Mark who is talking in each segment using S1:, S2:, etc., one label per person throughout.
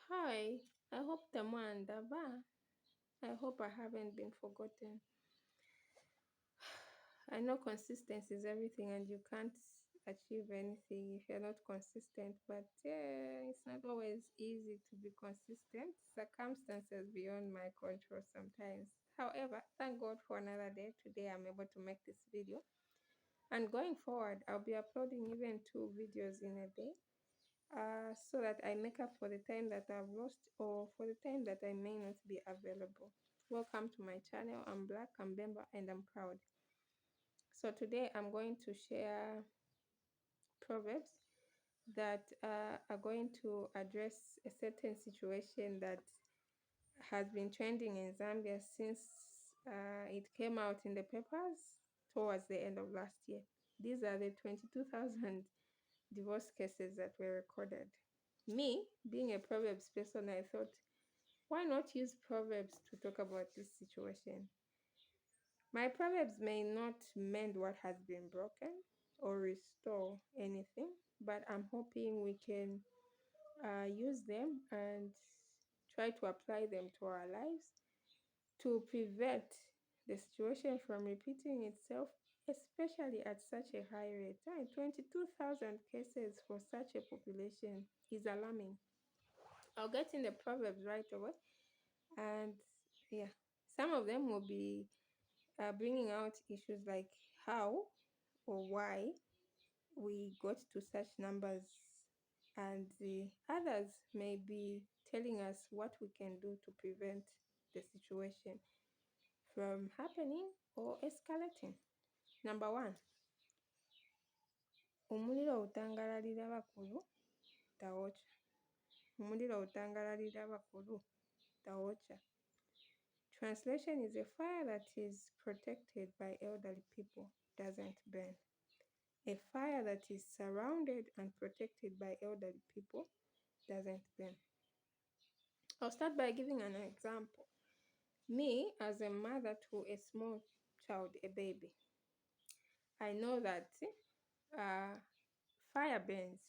S1: Hi, I hope Tamandaba. I hope I haven't been forgotten. I know consistency is everything and you can't achieve anything if you're not consistent, but yeah, it's not always easy to be consistent. Circumstances beyond my control sometimes. However, thank God for another day. Today I'm able to make this video. And going forward, I'll be uploading even 2 videos in a day so that I make up for the time that I've lost or for the time that I may not be available. Welcome to my channel. I'm Black, I'm Bemba, and I'm proud. So today I'm going to share proverbs that are going to address a certain situation that has been trending in Zambia since it came out in the papers towards the end of last year. These are the 22,000 divorce cases that were recorded. Me, being a Proverbs person, I thought, why not use Proverbs to talk about this situation? My Proverbs may not mend what has been broken or restore anything, but I'm hoping we can use them and try to apply them to our lives to prevent the situation from repeating itself, especially at such a high rate. 22,000 cases for such a population is alarming. I'll get in the proverbs right away, and yeah, some of them will be bringing out issues like how or why we got to such numbers, and the others may be telling us what we can do to prevent the situation from happening or escalating. Number one, umulilo utangalalile abakulu, taocha. Umulilo utangalalile abakulu, taocha. Translation is a fire that is protected by elderly people doesn't burn. A fire that is surrounded and protected by elderly people doesn't burn. I'll start by giving an example. Me, as a mother to a small child, a baby, I know that uh, fire burns,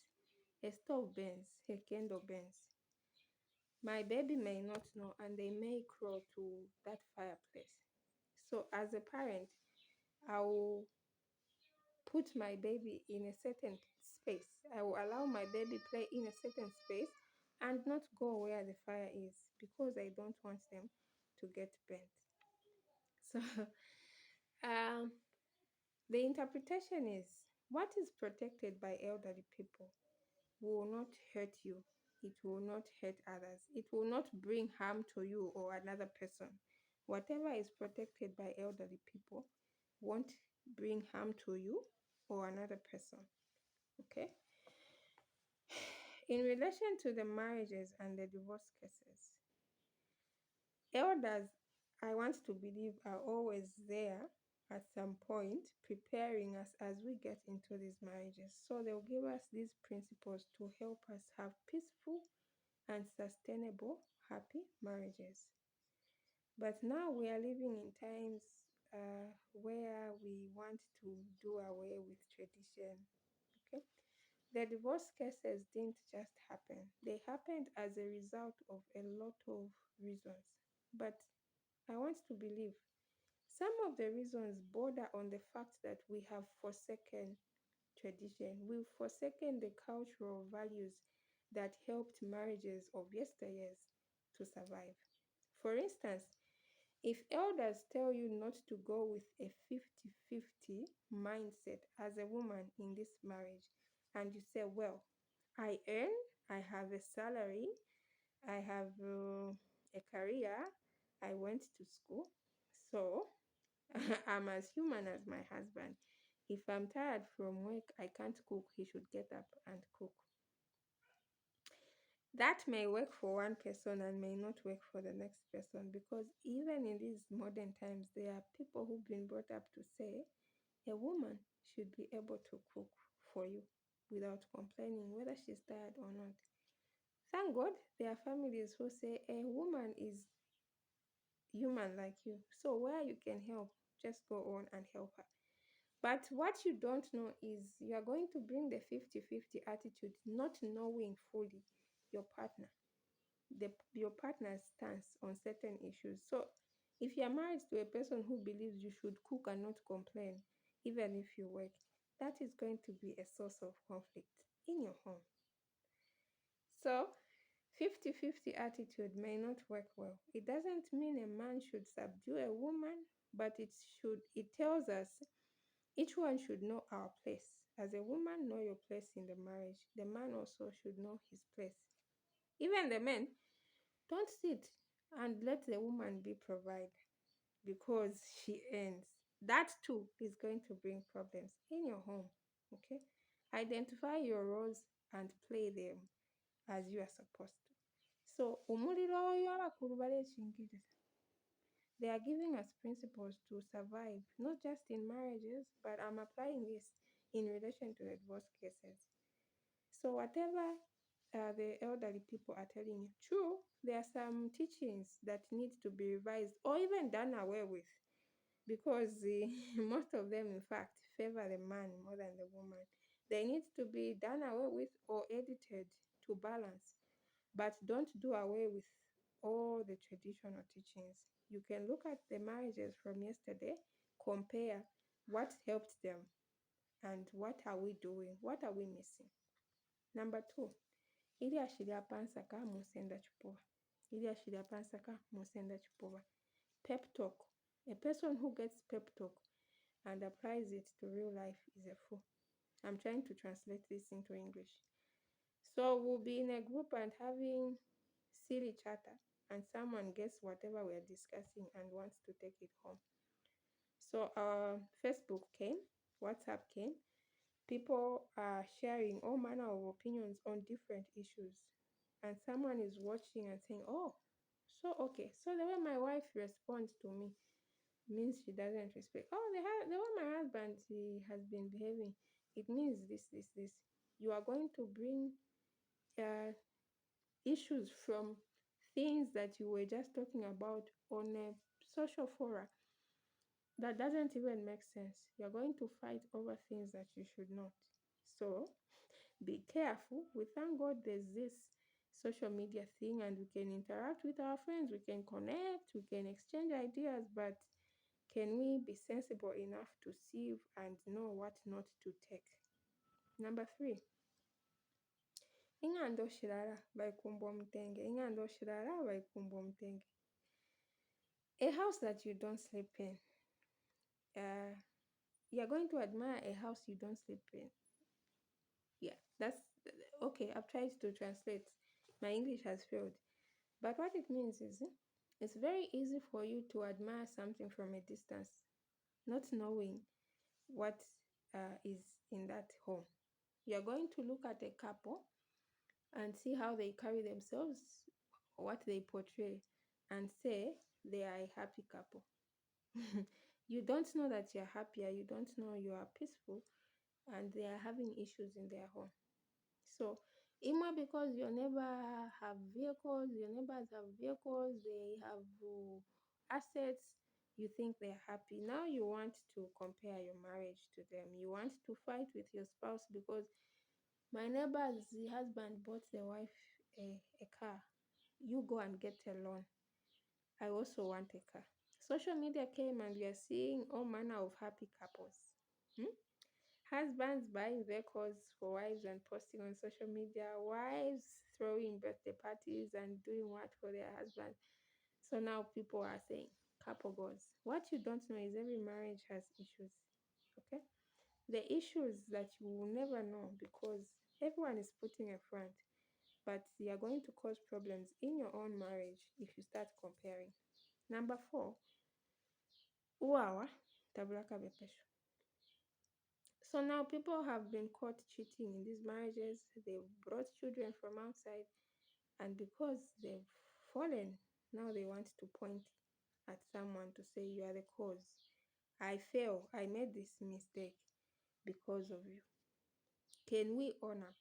S1: a stove burns, a candle burns. My baby may not know and they may crawl to that fireplace. So, as a parent, I will put my baby in a certain space. I will allow my baby play in a certain space and not go where the fire is because I don't want them to get burnt. So, um, the interpretation is what is protected by elderly people will not hurt you. It will not hurt others. It will not bring harm to you or another person. Whatever is protected by elderly people won't bring harm to you or another person. Okay? In relation to the marriages and the divorce cases, elders, I want to believe, are always there at some point preparing us as we get into these marriages. So they'll give us these principles to help us have peaceful and sustainable, happy marriages. But now we are living in times where we want to do away with tradition. Okay, the divorce cases didn't just happen; they happened as a result of a lot of reasons. But I want to believe some of the reasons border on the fact that we have forsaken tradition. We've forsaken the cultural values that helped marriages of yesteryears to survive. For instance, if elders tell you not to go with a 50-50 mindset as a woman in this marriage, and you say, well, I earn, I have a salary, I have a career, I went to school, so I'm as human as my husband. If I'm tired from work, I can't cook, he should get up and cook. That may work for one person and may not work for the next person because even in these modern times, there are people who've been brought up to say a woman should be able to cook for you without complaining whether she's tired or not. Thank God there are families who say a woman is human like you. So where you can help, just go on and help her. But what you don't know is you are going to bring the 50-50 attitude, not knowing fully your partner. your partner's stance on certain issues. So if you're married to a person who believes you should cook and not complain, even if you work, that is going to be a source of conflict in your home. So 50-50 attitude may not work well. It doesn't mean a man should subdue a woman, but it tells us each one should know our place. As a woman, know your place in the marriage. The man also should know his place. Even the men, don't sit and let the woman be provided because she earns. That too is going to bring problems in your home. Okay? Identify your roles and play them as you are supposed to. So, umulilo oyo abakulu balekingiriza. They are giving us principles to survive, not just in marriages, but I'm applying this in relation to the divorce cases. So, whatever the elderly people are telling you, true, there are some teachings that need to be revised or even done away with because most of them, in fact, favor the man more than the woman. They need to be done away with or edited to balance, but don't do away with all the traditional teachings. You can look at the marriages from yesterday, compare what helped them and what are we doing, what are we missing. Number two, ilyashi lya pansaka musenda chipuba. Ilyashi lya pansaka musenda chipuba. Pep talk. A person who gets pep talk and applies it to real life is a fool. I'm trying to translate this into English. So we'll be in a group and having silly chatter, and someone gets whatever we're discussing and wants to take it home. So Facebook came, WhatsApp came. People are sharing all manner of opinions on different issues, and someone is watching and saying, "Oh, so okay, so the way my wife responds to me means she doesn't respect. Oh, the way my husband has been behaving, it means this. You are going to bring uh, issues from things that you were just talking about on a social fora that doesn't even make sense. You're going to fight over things that you should not. So be careful. We thank God there's this social media thing and we can interact with our friends, we can connect, we can exchange ideas, but can we be sensible enough to sieve and know what not to take? Number three, ingando shirara baikumbo mtenge. Ingando shirara baikumbo mtenge. A house that you don't sleep in. You're going to admire a house you don't sleep in. Yeah, that's okay. I've tried to translate. My English has failed. But what it means is it's very easy for you to admire something from a distance, not knowing what is in that home. You're going to look at a couple and see how they carry themselves, what they portray, and say they are a happy couple. You don't know that you're happier, you don't know you are peaceful, and they are having issues in their home. So, immer because your neighbor have vehicles, your neighbors have vehicles, they have assets, you think they're happy. Now you want to compare your marriage to them. You want to fight with your spouse because my neighbor's husband bought the wife a car. You go and get a loan. I also want a car. Social media came and we are seeing all manner of happy couples. Hmm? Husbands buying vehicles for wives and posting on social media. Wives throwing birthday parties and doing what for their husbands. So now people are saying couple goals. What you don't know is every marriage has issues. Okay? The issues that you will never know because everyone is putting a front, but they are going to cause problems in your own marriage if you start comparing. Number four, uwawa tabulaka bepesho. So now people have been caught cheating in these marriages. They've brought children from outside, and because they've fallen, now they want to point at someone to say you are the cause. I fail. I made this mistake because of you. Can we own up?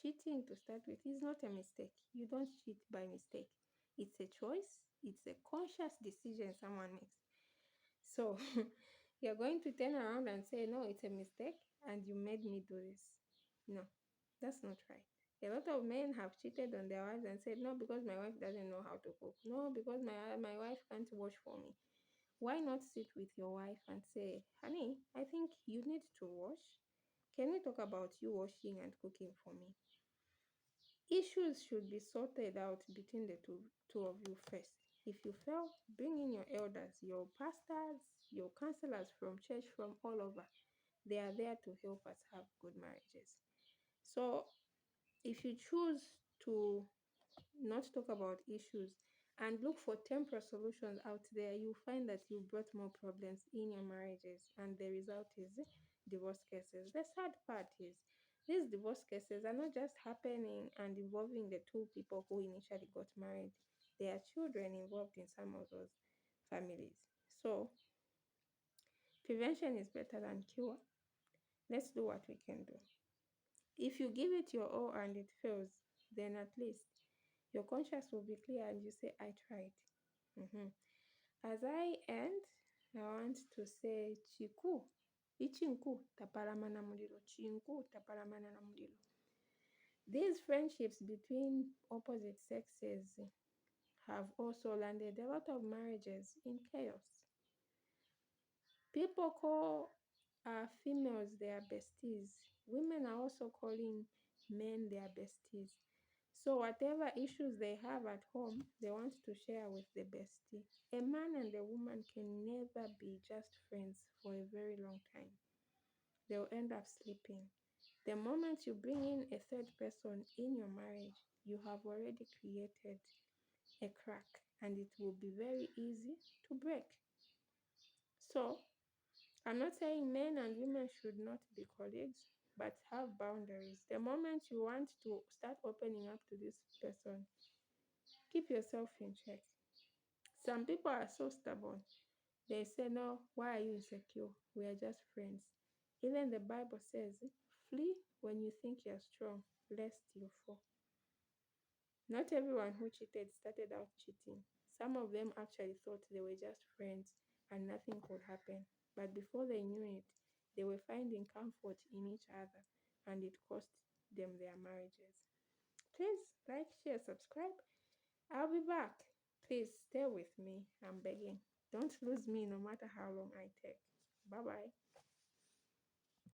S1: Cheating, to start with, is not a mistake. You don't cheat by mistake. It's a choice, it's a conscious decision someone makes. So you're going to turn around and say, no, it's a mistake, and you made me do this. No, that's not right. A lot of men have cheated on their wives and said, no, because my wife doesn't know how to cook. No, because my wife can't wash for me. Why not sit with your wife and say, honey, I think you need to wash. Can we talk about you washing and cooking for me? Issues should be sorted out between the two of you first. If you fail, bring in your elders, your pastors, your counselors from church, from all over. They are there to help us have good marriages. So if you choose to not talk about issues and look for temporary solutions out there, you find that you brought more problems in your marriages, and the result is divorce cases. The sad part is these divorce cases are not just happening and involving the two people who initially got married. There are children involved in some of those families. So prevention is better than cure. Let's do what we can do. If you give it your all and it fails, then at least your conscience will be clear and you say, I tried. Mhm. As I end, I want to say chiku. Ichinku taparamana mulilo. Chinku taparamana na mulilo. These friendships between opposite sexes have also landed a lot of marriages in chaos. People call females their besties. Women are also calling men their besties. So whatever issues they have at home, they want to share with the bestie. A man and a woman can never be just friends for a very long time. They'll end up sleeping. The moment you bring in a third person in your marriage, you have already created a crack, and it will be very easy to break. So I'm not saying men and women should not be colleagues, but have boundaries. The moment you want to start opening up to this person, keep yourself in check. Some people are so stubborn. They say, no, why are you insecure? We are just friends. Even the Bible says, flee when you think you're strong, lest you fall. Not everyone who cheated started out cheating. Some of them actually thought they were just friends and nothing could happen. But before they knew it, they were finding comfort in each other, and it cost them their marriages. Please like, share, subscribe. I'll be back. Please stay with me. I'm begging. Don't lose me no matter how long I take. Bye bye.